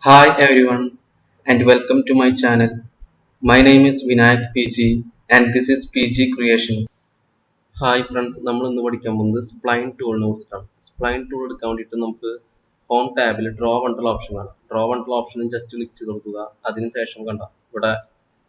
Hi everyone and welcome to my channel. My name is Vinayak PG and this is PG Creation. Hi friends, നമ്മൾ ഇന്ന് പഠിക്കാൻ പോകുന്നത് spline ടൂളിനെ കുറിച്ചിട്ടാണ്. Spline tool എടുക്കാൻ വേണ്ടിയിട്ട് നമുക്ക് ഹോം ടാബിൽ ഡ്രോ വണ്ടിട്ടുള്ള ഓപ്ഷൻ കാണാം. ഡ്രോ വണ്ടിട്ടുള്ള ഓപ്ഷനും ജസ്റ്റ് ക്ലിക്ക് ചെയ്ത് കൊടുക്കുക. അതിനുശേഷം കണ്ട ഇവിടെ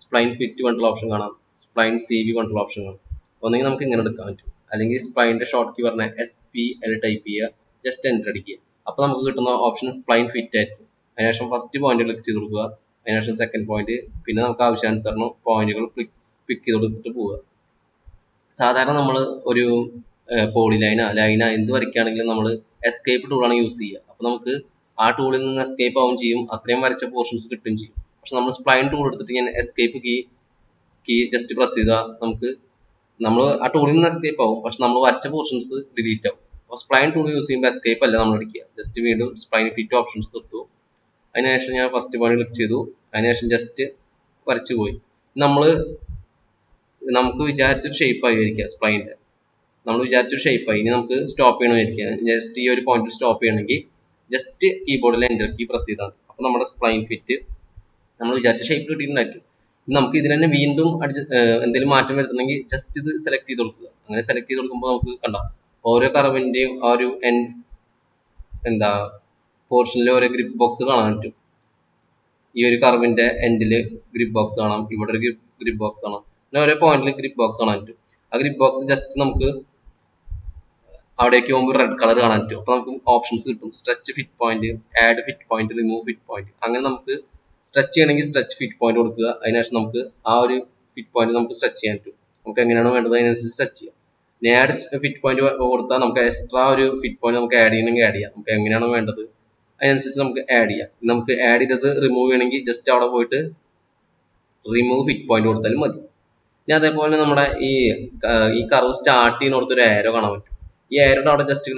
സ്പ്ലൈൻ ഫിറ്റ് വണ്ടിട്ടുള്ള ഓപ്ഷൻ കാണാം, സ്പ്ലൈൻ സി വി വണ്ടിട്ടുള്ള ഓപ്ഷൻ കാണാം. ഒന്നെങ്കിൽ നമുക്ക് ഇങ്ങനെ എടുക്കാൻ പറ്റും, അല്ലെങ്കിൽ സ്പ്ലൈൻ്റെ ഷോർട്ട് കീ പറഞ്ഞ SPL ടൈപ്പ് ചെയ്യുക, ജസ്റ്റ് എൻ്റർ അടിക്കുക. അപ്പോൾ നമുക്ക് കിട്ടുന്ന ഓപ്ഷൻ സ്പ്ലൈൻ ഫിറ്റ് ആയിരിക്കും. അതിനുശേഷം ഫസ്റ്റ് പോയിന്റ് ക്ലിക്ക് ചെയ്ത് കൊടുക്കുക, അതിനുശേഷം സെക്കൻഡ് പോയിന്റ്, പിന്നെ നമുക്ക് ആവശ്യാനുസരണം പോയിന്റുകൾ ക്ലിക്ക് ചെയ്ത് കൊടുത്തിട്ട് പോവുക. സാധാരണ നമ്മൾ ഒരു ലൈന എന്ത് വരയ്ക്കുകയാണെങ്കിലും നമ്മൾ എസ്കേപ്പ് ടൂളാണ് യൂസ് ചെയ്യുക. അപ്പോൾ നമുക്ക് ആ ടൂളിൽ നിന്ന് എസ്കേപ്പ് ആവും ചെയ്യും, അത്രയും വരച്ച പോർഷൻസ് കിട്ടുകയും ചെയ്യും. പക്ഷെ നമ്മൾ സ്പ്ലൈൻ ടൂൾ എടുത്തിട്ട് ഞാൻ എസ്കേപ്പ് കീ ജസ്റ്റ് പ്രസ് ചെയ്താൽ നമ്മൾ ആ ടൂളിൽ നിന്ന് എസ്കേപ്പ് ആവും, പക്ഷെ നമ്മൾ വരച്ച പോർഷൻസ് ഡിലീറ്റ് ആവും. അപ്പോൾ സ്പ്ലൈൻ ടൂൾ യൂസ് ചെയ്യുമ്പോൾ എസ്കേപ്പ് അല്ല നമ്മൾ അടിക്കുക, ജസ്റ്റ് വീണ്ടും സ്പ്ലൈൻ ഫിറ്റ് ഓപ്ഷൻസ് എടുത്തു. അതിനുശേഷം ഞാൻ ഫസ്റ്റ് പോയിന്റ് ക്ലിക്ക് ചെയ്തു, അതിനുശേഷം ജസ്റ്റ് വരച്ചു പോയി. നമുക്ക് വിചാരിച്ചൊരു ഷേപ്പ് ആയിരിക്കുക സ്പ്ലൈൻ്റെ, നമ്മൾ വിചാരിച്ചൊരു ഷേപ്പായി. ഇനി നമുക്ക് സ്റ്റോപ്പ് ചെയ്യണമായിരിക്കുക. ജസ്റ്റ് ഈ ഒരു പോയിന്റിൽ സ്റ്റോപ്പ് ചെയ്യണമെങ്കിൽ ജസ്റ്റ് കീബോർഡിൽ എൻ്റർ കീ പ്രസ് ചെയ്താൽ അപ്പോൾ നമ്മുടെ സ്പ്ലൈൻ ഫിറ്റ് നമ്മൾ വിചാരിച്ച ഷേപ്പ് കിട്ടിയിട്ടുണ്ടായിരിക്കും. നമുക്ക് ഇതിൽ തന്നെ വീണ്ടും എന്തെങ്കിലും മാറ്റം വരുത്തണമെങ്കിൽ ജസ്റ്റ് ഇത് സെലക്ട് ചെയ്ത് കൊടുക്കുക. അങ്ങനെ സെലക്ട് ചെയ്ത് കൊടുക്കുമ്പോൾ നമുക്ക് കണ്ടാം ഓരോ കർവിൻ്റെയും ആ ഒരു പോർഷനിൽ ഓരോ ഗ്രിപ്പ് ബോക്സ് കാണാൻ പറ്റും. ഈ ഒരു കർവിൻ്റെ എൻഡിൽ ഗ്രിപ്പ് ബോക്സ് കാണാം, ഇവിടെ ഒരു ഗ്രിപ്പ് ബോക്സ് കാണാം, പിന്നെ ഓരോ പോയിന്റിൽ ഗ്രിപ്പ് ബോക്സ് കാണാൻ പറ്റും. ആ ഗ്രിപ്പ് ബോക്സ് ജസ്റ്റ് നമുക്ക് അവിടേക്ക് പോകുമ്പോൾ റെഡ് കളർ കാണാൻ പറ്റും. അപ്പോൾ നമുക്ക് ഓപ്ഷൻസ് കിട്ടും, stretch fit point, add fit point, remove fit point. അങ്ങനെ നമുക്ക് സ്ട്രെച്ച് ചെയ്യണമെങ്കിൽ സ്ട്രെച്ച് ഫിറ്റ് പോയിന്റ് കൊടുക്കുക. അതിനുശേഷം നമുക്ക് ആ ഒരു ഫിറ്റ് പോയിന്റ് നമുക്ക് സ്ട്രെച്ച് ചെയ്യാൻ പറ്റും. നമുക്ക് എങ്ങനെയാണോ വേണ്ടത് അതിനനുസരിച്ച് സ്ട്രെച്ച് ചെയ്യാം. ഇനി ആഡ് ഫിറ്റ് പോയിന്റ് കൊടുത്താൽ നമുക്ക് എക്സ്ട്രാ ഒരു ഫിറ്റ് പോയിന്റ് നമുക്ക് ആഡ് ചെയ്യണമെങ്കിൽ ആഡ് ചെയ്യാം. നമുക്ക് എങ്ങനെയാണോ വേണ്ടത് അതിനനുസരിച്ച് നമുക്ക് ആഡ് ചെയ്യാം. നമുക്ക് ആഡ് ചെയ്തത് റിമൂവ് ചെയ്യണമെങ്കിൽ ജസ്റ്റ് അവിടെ പോയിട്ട് റിമൂവ് ഫിറ്റ് പോയിന്റ് കൊടുത്താലും മതി. ഇനി അതേപോലെ നമ്മുടെ ഈ കർവ് സ്റ്റാർട്ട് ചെയ്യുന്നിടത്ത് ഒരു ആരോ കാണാൻ പറ്റും. ഈ ആരോയുടെ അവിടെ ജസ്റ്റ്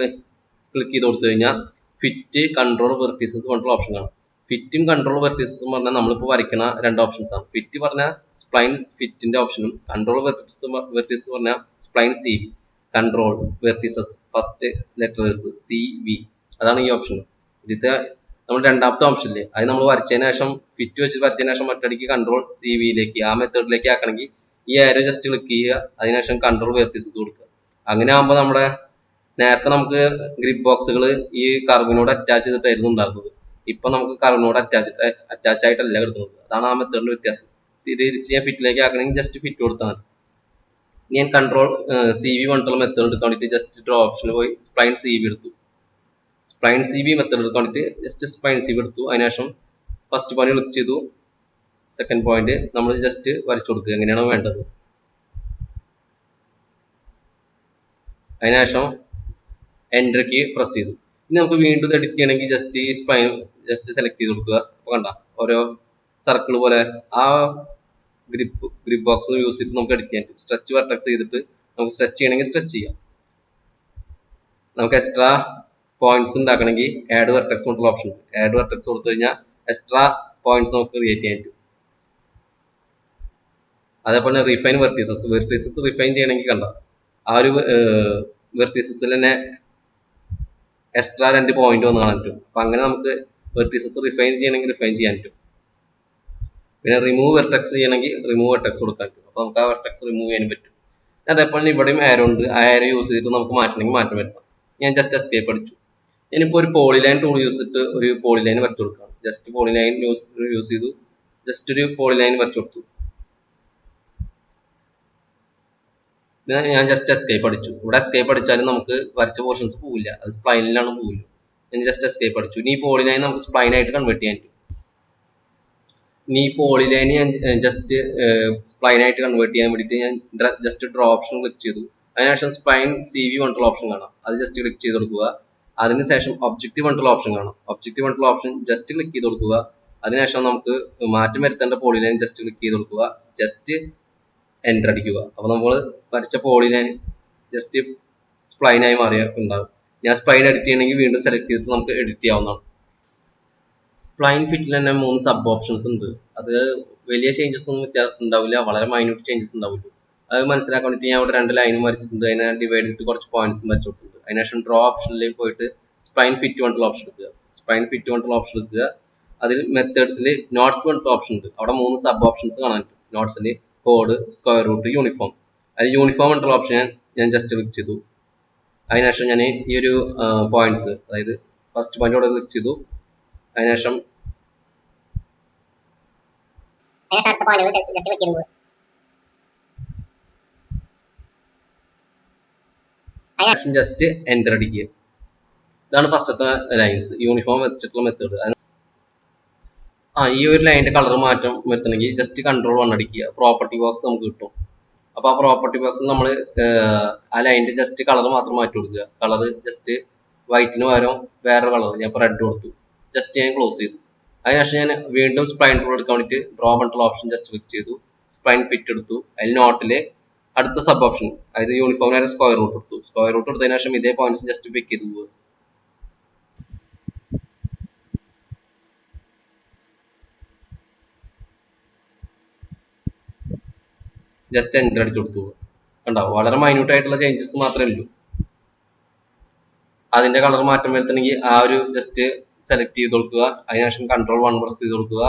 ക്ലിക്ക് ചെയ്ത് കൊടുത്തു കഴിഞ്ഞാൽ ഫിറ്റ്, കൺട്രോൾ, വെർട്ടീസസ് പറഞ്ഞിട്ടുള്ള ഓപ്ഷൻ കാണാം. ഫിറ്റും കൺട്രോൾ വെർട്ടീസസും പറഞ്ഞാൽ നമ്മളിപ്പോൾ വരയ്ക്കുന്ന രണ്ട് ഓപ്ഷൻസ് ആണ്. ഫിറ്റ് പറഞ്ഞാൽ സ്പ്ലൈൻ ഫിറ്റിന്റെ ഓപ്ഷനും, കൺട്രോൾ വെർട്ടീസസ് പറഞ്ഞാൽ spline CV, control vertices first letters CV, അതാണ് ഈ ഓപ്ഷൻ. ഇതിത്തെ നമ്മൾ രണ്ടാമത്തെ ഓപ്ഷനില്ലേ, അത് നമ്മൾ വരച്ചതിന് ശേഷം ഫിറ്റ് വെച്ച് വരച്ചതിന് ശേഷം മറ്റടിക്ക് കൺട്രോൾ CV ആ മെത്തേഡിലേക്ക് ആക്കണമെങ്കിൽ ഈ ആരോ ജസ്റ്റ് ക്ലിക്ക് ചെയ്യുക, അതിനുശേഷം കൺട്രോൾ വെർട്ടീസസ് കൊടുക്കുക. അങ്ങനെ ആകുമ്പോൾ നമ്മുടെ നേരത്തെ നമുക്ക് ഗ്രിപ്പ് ബോക്സുകൾ ഈ കർവിനോട് അറ്റാച്ച് ചെയ്തിട്ടായിരുന്നു ഉണ്ടായിരുന്നത്. ഇപ്പൊ നമുക്ക് കർവിനോട് അറ്റാച്ച് ആയിട്ടല്ല കിട്ടുന്നത്. അതാണ് ആ മെത്തേഡിന്റെ വ്യത്യാസം. തിരിച്ച് ഞാൻ ഫിറ്റിലേക്ക് ആക്കണമെങ്കിൽ ജസ്റ്റ് ഫിറ്റ് കൊടുത്താൽ മതി. ഞാൻ കൺട്രോൾ CV പറഞ്ഞിട്ടുള്ള മെത്തേഡ് എടുക്കാൻ വേണ്ടിയിട്ട് ജസ്റ്റ് ഡ്രോ ഓപ്ഷനിൽ പോയി സ്പ്ലൈൻ CV എടുത്തു. സ്പ്ലൈൻ CV മെത്തേഡ് എടുക്കാൻ വേണ്ടിയിട്ട് ജസ്റ്റ് സ്പ്ലൈൻ CV എടുത്തു. അതിനുശേഷം ഫസ്റ്റ് പോയിന്റ് ക്ലിക്ക് ചെയ്തു, സെക്കൻഡ് പോയിന്റ് നമ്മൾ ജസ്റ്റ് വരച്ചു കൊടുക്കുക എങ്ങനെയാണോ വേണ്ടത്. അതിനുശേഷം എൻ്റർ കീ പ്രസ് ചെയ്തു. ഇനി നമുക്ക് വീണ്ടും എഡിറ്റ് ചെയ്യണമെങ്കിൽ ജസ്റ്റ് ഈ സ്പ്ലൈൻ ജസ്റ്റ് സെലക്ട് ചെയ്ത് കൊടുക്കുക. അപ്പോൾ കണ്ട ഓരോ സർക്കിൾ പോലെ ആ ഗ്രിപ്പ് ബോക്സ് യൂസ് ചെയ്തിട്ട് നമുക്ക് എഡിറ്റ് ചെയ്യാൻ പറ്റും. സ്ട്രെച്ച് വെർട്ടെക്സ് ചെയ്തിട്ട് നമുക്ക് സ്ട്രെച്ച് ചെയ്യണമെങ്കിൽ സ്ട്രെച്ച് ചെയ്യാം. നമുക്ക് എക്സ്ട്രാ പോയിന്റ്സ് ഉണ്ടാക്കണമെങ്കിൽ ആഡ് വെർട്ടെക്സ് കൊണ്ടുള്ള ഓപ്ഷൻ ഉണ്ട്. ആഡ് വെർട്ടെക്സ് കൊടുത്തു കഴിഞ്ഞാൽ എക്സ്ട്രാ പോയിന്റ്സ് നമുക്ക് ക്രിയേറ്റ് ചെയ്യാൻ പറ്റും. അതേപോലെ റിഫൈൻ വെർട്ടീസസ് റിഫൈൻ ചെയ്യണമെങ്കിൽ കണ്ട ആ ഒരു വെർട്ടീസസിൽ തന്നെ എക്സ്ട്രാ 2 പോയിന്റ് വന്ന് കാണാൻ പറ്റും. അപ്പൊ അങ്ങനെ നമുക്ക് വെർട്ടീസസ് റിഫൈൻ ചെയ്യണമെങ്കിൽ റിഫൈൻ ചെയ്യാൻ പറ്റും. പിന്നെ റിമൂവ് വെർട്ടെക്സ് ചെയ്യണമെങ്കിൽ റിമൂവ് വെർട്ടെക്സ് കൊടുക്കാൻ പറ്റും. അപ്പൊ നമുക്ക് ആ വെർട്ടെക്സ് റിമൂവ് ചെയ്യാനും പറ്റും. അതേപോലെ ഇവിടെയും ആരോ ഉണ്ട്, ആ ആരോ യൂസ് ചെയ്തിട്ട് നമുക്ക് മാറ്റണമെങ്കിൽ മാറ്റം വരുത്താം. ഞാൻ ജസ്റ്റ് എസ്കേപ്പ് അടിച്ചു. ഞാനിപ്പോൾ ഒരു പോളിലൈൻ ടൂൾ യൂസ് ചെയ്തിട്ട് ഒരു പോളിലൈൻ വരച്ചു കൊടുക്കാം. ജസ്റ്റ് പോളിലൈൻ യൂസ് ചെയ്തു, ജസ്റ്റ് ഒരു പോളിലൈൻ വരച്ചു കൊടുത്തു. ഞാൻ ജസ്റ്റ് എസ്കേപ്പ് അടിച്ചു. ഇവിടെ എസ്കേപ്പ് അടിച്ചാലും നമുക്ക് വരച്ച പോർഷൻസ് പോവില്ല, അത് സ്പ്ലൈനിലാണ് പോവില്ല. ഞാൻ ജസ്റ്റ് എസ്കേപ്പ് അടിച്ചു. ഇനി ഈ പോളിലൈൻ നമുക്ക് സ്പ്ലൈൻ ആയിട്ട് കൺവേർട്ട് ചെയ്യാൻ പറ്റും. ഇനി ഈ പോളിലൈൻ ഞാൻ ജസ്റ്റ് സ്പ്ലൈൻ ആയിട്ട് കൺവേർട്ട് ചെയ്യാൻ വേണ്ടിയിട്ട് ഞാൻ ജസ്റ്റ് ഡ്രോ ഓപ്ഷൻ ക്ലിക്ക് ചെയ്തു. അതിനുശേഷം സ്പ്ലൈൻ CV പറഞ്ഞിട്ടുള്ള ഓപ്ഷൻ കാണാം, അത് ജസ്റ്റ് ക്ലിക്ക് ചെയ്ത് കൊടുക്കുക. അതിനുശേഷം ഒബ്ജക്റ്റീവ് പറഞ്ഞിട്ടുള്ള ഓപ്ഷൻ കാണാം, ഒബ്ജക്റ്റീവ് പറഞ്ഞിട്ടുള്ള ഓപ്ഷൻ ജസ്റ്റ് ക്ലിക്ക് ചെയ്ത് കൊടുക്കുക. അതിനുശേഷം നമുക്ക് മാറ്റം വരുത്തേണ്ട പോളിലൈൻ ജസ്റ്റ് ക്ലിക്ക് ചെയ്ത് കൊടുക്കുക, ജസ്റ്റ് എൻ്റർ അടിക്കുക. അപ്പോൾ നമ്മൾ വരച്ച പോളിലൈൻ ജസ്റ്റ് സ്പ്ലൈനായി ഉണ്ടാകും. ഞാൻ സ്പ്ലൈൻ എഡിറ്റ് ചെയ്യണമെങ്കിൽ വീണ്ടും സെലക്ട് ചെയ്തിട്ട് നമുക്ക് എഡിറ്റ് ചെയ്യാവുന്നതാണ്. സ്പ്ലൈൻ ഫിറ്റിൽ തന്നെ 3 സബ് ഓപ്ഷൻസ് ഉണ്ട്. അത് വലിയ ചേഞ്ചസ് ഒന്നും ഉണ്ടാവില്ല, വളരെ മൈന്യൂട്ട് ചേഞ്ചസ് ഉണ്ടാവില്ല. അത് മനസ്സിലാക്കാൻ വേണ്ടിയിട്ട് ഞാൻ ഇവിടെ 2 ലൈനും വരച്ചിട്ടുണ്ട്, അതിനെ ഡിവൈഡ് ചെയ്തിട്ട് കുറച്ച് പോയിന്റ്സും വരച്ചു കൊടുത്തിട്ടുണ്ട്. അതിനുശേഷം ഡ്രോ ഓപ്ഷനിലേക്ക് പോയിട്ട് സ്പ്ലൈൻ ഫിറ്റ് പറഞ്ഞിട്ടുള്ള ഓപ്ഷൻ എടുക്കുക. സ്പ്ലൈൻ ഫിറ്റ് പറഞ്ഞിട്ടുള്ള ഓപ്ഷൻ എടുക്കുക. അതിൽ മെത്തേഡ്സിൽ നോട്ട്സ് പറഞ്ഞിട്ട് ഓപ്ഷൻ ഉണ്ട്. അവിടെ 3 സബ് ഓപ്ഷൻസ് കാണാൻ പറ്റും. നോട്ട്സിൽ കോഡ്, സ്ക്വയർ റൂട്ട്, യൂണിഫോം. അതിൽ യൂണിഫോം പറഞ്ഞിട്ടുള്ള ഓപ്ഷൻ ഞാൻ ജസ്റ്റ് ക്ലിക്ക് ചെയ്തു. അതിനുശേഷം ഞാൻ ഈ ഒരു പോയിന്റ്സ്, അതായത് ഫസ്റ്റ് പോയിന്റ് അവിടെ ക്ലിക്ക് ചെയ്തു. അതിനുശേഷം ജസ്റ്റ് എൻ്റർ അടിക്കുക. ഇതാണ് ഫസ്റ്റത്തെ ലൈൻസ്, യൂണിഫോം വെച്ചിട്ടുള്ള മെത്തേഡ്. ഈ ഒരു ലൈനിന്റെ കളർ മാറ്റം വരുത്തണമെങ്കിൽ ജസ്റ്റ് Ctrl+1 അടിക്കുക. പ്രോപ്പർട്ടി ബോക്സ് നമുക്ക് കിട്ടും. അപ്പോൾ ആ പ്രോപ്പർട്ടി ബോക്സിൽ നമ്മൾ ആ ലൈനിന്റെ ജസ്റ്റ് കളർ മാത്രം മാറ്റി കൊടുക്കുക. കളർ ജസ്റ്റ് വൈറ്റിന് പകരം വേറെ കളർ, ഞാൻ ഇപ്പോൾ റെഡ് കൊടുത്തു. ജസ്റ്റ് ഞാൻ ക്ലോസ് ചെയ്തു. അതിനുശേഷം ഞാൻ വീണ്ടും സ്പ്ലൈൻ ടൂൾ എടുക്കാൻ വേണ്ടിയിട്ട് draw button option just click ചെയ്തു. സ്പ്ലൈൻ ഫിറ്റ് എടുത്തു. അതിൽ നോട്ടിൽ അടുത്ത സബ് ഓപ്ഷൻ, അതായത് യൂണിഫോമിനായിട്ട് സ്ക്വയർ റൂട്ട് എടുത്തു. സ്ക്വയർ റൂട്ട് എടുത്തതിന് ശേഷം ഇതേ പോയിന്റ്സ് ജസ്റ്റ് പിക്ക് ചെയ്തു പോകുക. ജസ്റ്റ് എൻ്റർ അടിച്ചു കൊടുത്തു. കണ്ടോ, വളരെ മൈന്യൂട്ട് ആയിട്ടുള്ള ചേഞ്ചസ് മാത്രമേ ഉള്ളൂ. അതിന്റെ കളർ മാറ്റം വരുത്തണമെങ്കിൽ ആ ഒരു ജസ്റ്റ് സെലക്ട് ചെയ്ത് കൊടുക്കുക. അതിനുശേഷം Ctrl+1 പ്രസ് ചെയ്ത് കൊടുക്കുക.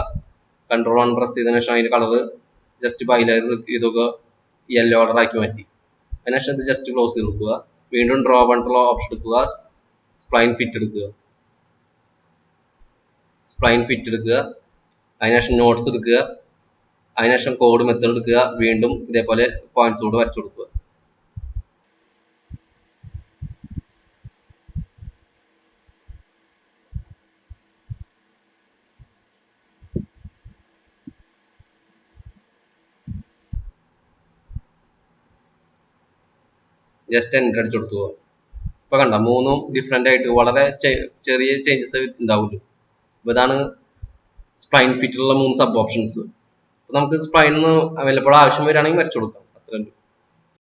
Ctrl+1 പ്രസ് ചെയ്തതിനു ശേഷം അതിന്റെ കളർ ജസ്റ്റ് ബൈലൈൻ ഇതൊക്കെ യെല്ലോ കളർ ആക്കി മാറ്റി. അതിനുശേഷം ഇത് ജസ്റ്റ് ക്ലോസ് ചെയ്ത് കൊടുക്കുക. വീണ്ടും ഡ്രോ ബട്ടൺ ഓപ്ഷൻ എടുക്കുക. സ്പ്ലൈൻ ഫിറ്റ് എടുക്കുക. അതിനുശേഷം നോട്ട്സ് എടുക്കുക. അതിനുശേഷം കോഡ് മെത്തേഡ് എടുക്കുക. വീണ്ടും ഇതേപോലെ പോയിന്റ്സ് കൂടെ വരച്ചു കൊടുക്കുക. ജസ്റ്റ് എൻ്റർ അടിച്ചു കൊടുത്തു. ഇപ്പൊ കണ്ട, 3 ഡിഫറെന്റ് ആയിട്ട് വളരെ ചെറിയ ചേഞ്ചസ് ഉണ്ടാവുള്ളൂ. അപ്പൊ ഇതാണ് സ്പ്ലൈൻ ഫിറ്റിലുള്ള 3 സബ് ഓപ്ഷൻസ്. നമുക്ക് സ്പ്ലൈൻ വല്ലപ്പോഴും ആവശ്യം വരികയാണെങ്കിൽ വരച്ചു കൊടുക്കാം. അത്രയുണ്ട്.